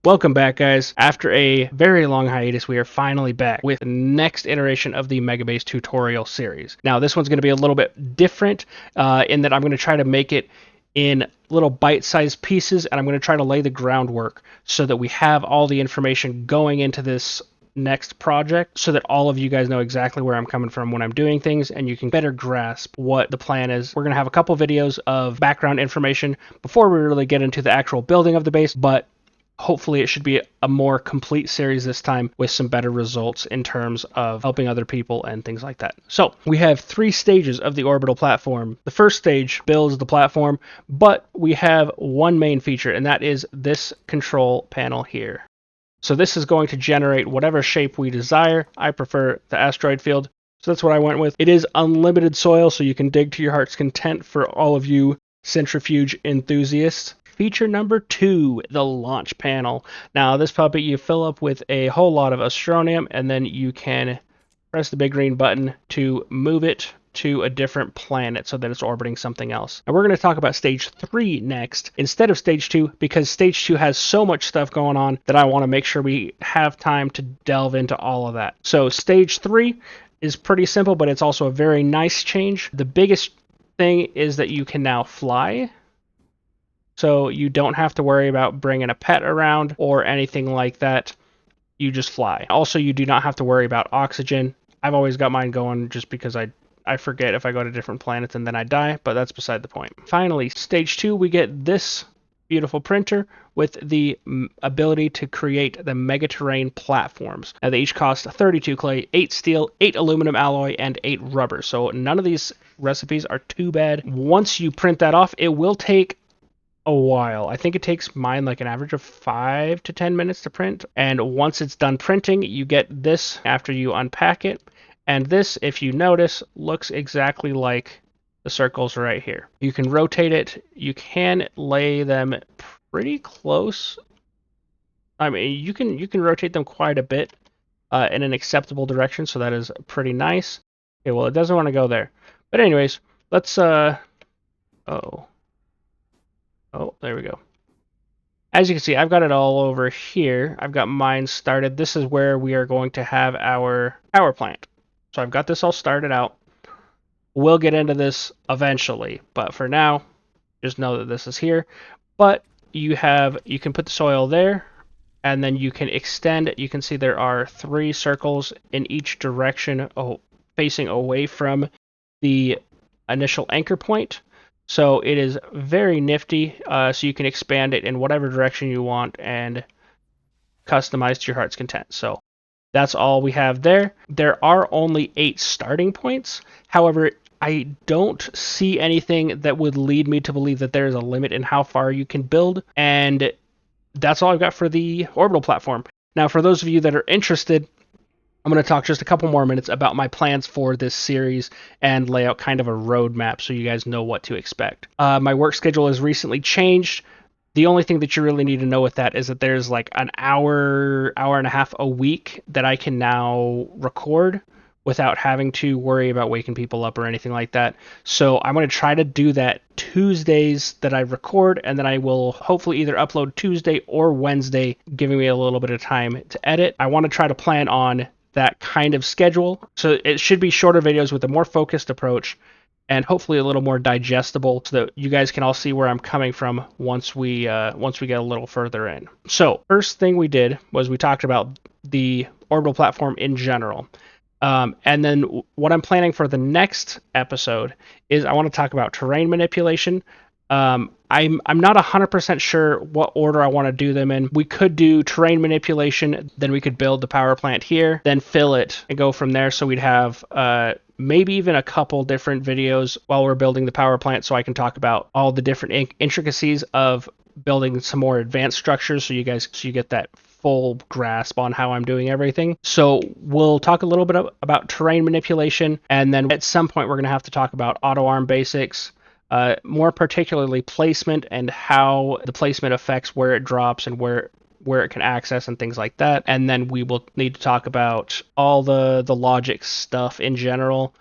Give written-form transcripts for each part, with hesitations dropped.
Welcome back, guys. After a very long hiatus, we are finally back with the next iteration of the Megabase tutorial series. Now, this one's going to be a little bit different in that I'm going to try to make it in little bite-sized pieces, and I'm going to try to lay the groundwork so that we have all the information going into this next project so that all of you guys know exactly where I'm coming from when I'm doing things, and you can better grasp what the plan is. We're going to have a couple videos of background information before we really get into the actual building of the base, but hopefully it should be a more complete series this time with some better results in terms of helping other people and things like that. So we have 3 stages of the orbital platform. The first stage builds the platform, but we have one main feature, and that is this control panel here. So this is going to generate whatever shape we desire. I prefer the asteroid field, so that's what I went with. It is unlimited soil, so you can dig to your heart's content for all of you centrifuge enthusiasts. Feature number 2, the launch panel. Now, this puppy you fill up with a whole lot of astronium, and then you can press the big green button to move it to a different planet so that it's orbiting something else. And we're going to talk about stage 3 next instead of stage 2, because stage 2 has so much stuff going on that I want to make sure we have time to delve into all of that. So stage 3 is pretty simple, but it's also a very nice change. The biggest thing is that you can now fly. So you don't have to worry about bringing a pet around or anything like that. You just fly. Also, you do not have to worry about oxygen. I've always got mine going just because I forget if I go to different planets and then I die, but that's beside the point. Finally, stage 2, we get this beautiful printer with the ability to create the mega terrain platforms. Now, they each cost 32 clay, 8 steel, 8 aluminum alloy, and 8 rubber. So none of these recipes are too bad. Once you print that off, it will take a while. I think it takes mine like an average of 5 to 10 minutes to print. And once it's done printing, you get this after you unpack it. And this, if you notice, looks exactly like the circles right here. You can rotate it. You can lay them pretty close. I mean, you can rotate them quite a bit in an acceptable direction, so that is pretty nice. Okay, well, it doesn't want to go there. But anyways, let's Oh, there we go. As you can see, I've got it all over here. I've got mine started. This is where we are going to have our power plant. So I've got this all started out. We'll get into this eventually, but for now, just know that this is here. But you can put the soil there, and then you can extend. You can see there are 3 circles in each direction, facing away from the initial anchor point. So it is very nifty, so you can expand it in whatever direction you want and customize to your heart's content. So that's all we have there. There are only 8 starting points. However, I don't see anything that would lead me to believe that there is a limit in how far you can build. And that's all I've got for the orbital platform. Now, for those of you that are interested, I'm going to talk just a couple more minutes about my plans for this series and lay out kind of a roadmap so you guys know what to expect. My work schedule has recently changed. The only thing that you really need to know with that is that there's like an hour and a half a week that I can now record without having to worry about waking people up or anything like that. So I'm going to try to do that Tuesdays that I record, and then I will hopefully either upload Tuesday or Wednesday, giving me a little bit of time to edit. I want to try to plan on that kind of schedule. So it should be shorter videos with a more focused approach and hopefully a little more digestible so that you guys can all see where I'm coming from once we get a little further in. So first thing we did was we talked about the orbital platform in general. And then what I'm planning for the next episode is I want to talk about terrain manipulation. I'm not 100% sure what order I want to do them in. We could do terrain manipulation, then we could build the power plant here, then fill it and go from there. So we'd have maybe even a couple different videos while we're building the power plant, so I can talk about all the different intricacies of building some more advanced structures, so you get that full grasp on how I'm doing everything. So we'll talk a little bit about terrain manipulation, and then at some point we're going to have to talk about auto arm basics. More particularly placement and how the placement affects where it drops and where it can access and things like that. And then we will need to talk about all the logic stuff in general.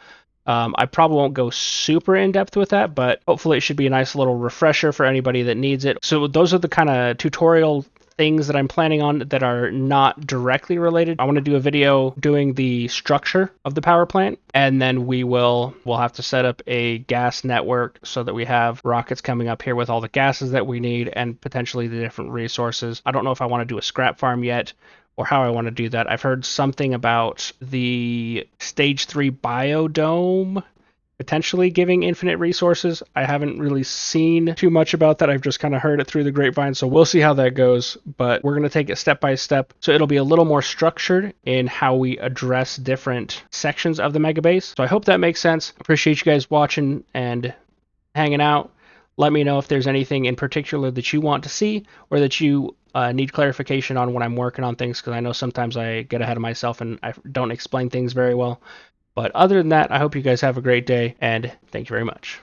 I probably won't go super in depth with that, but hopefully it should be a nice little refresher for anybody that needs it. So those are the kind of tutorial things that I'm planning on that are not directly related. I want to do a video doing the structure of the power plant, and then we'll have to set up a gas network so that we have rockets coming up here with all the gases that we need and potentially the different resources. I don't know if I want to do a scrap farm yet or how I want to do that. I've heard something about the stage 3 biodome potentially giving infinite resources. I haven't really seen too much about that. I've just kind of heard it through the grapevine, so we'll see how that goes. But we're going to take it step by step, so it'll be a little more structured in how we address different sections of the mega base. So I hope that makes sense. Appreciate you guys watching and hanging out. Let me know if there's anything in particular that you want to see or that you need clarification on when I'm working on things, because I know sometimes I get ahead of myself and I don't explain things very well. But other than that, I hope you guys have a great day, and thank you very much.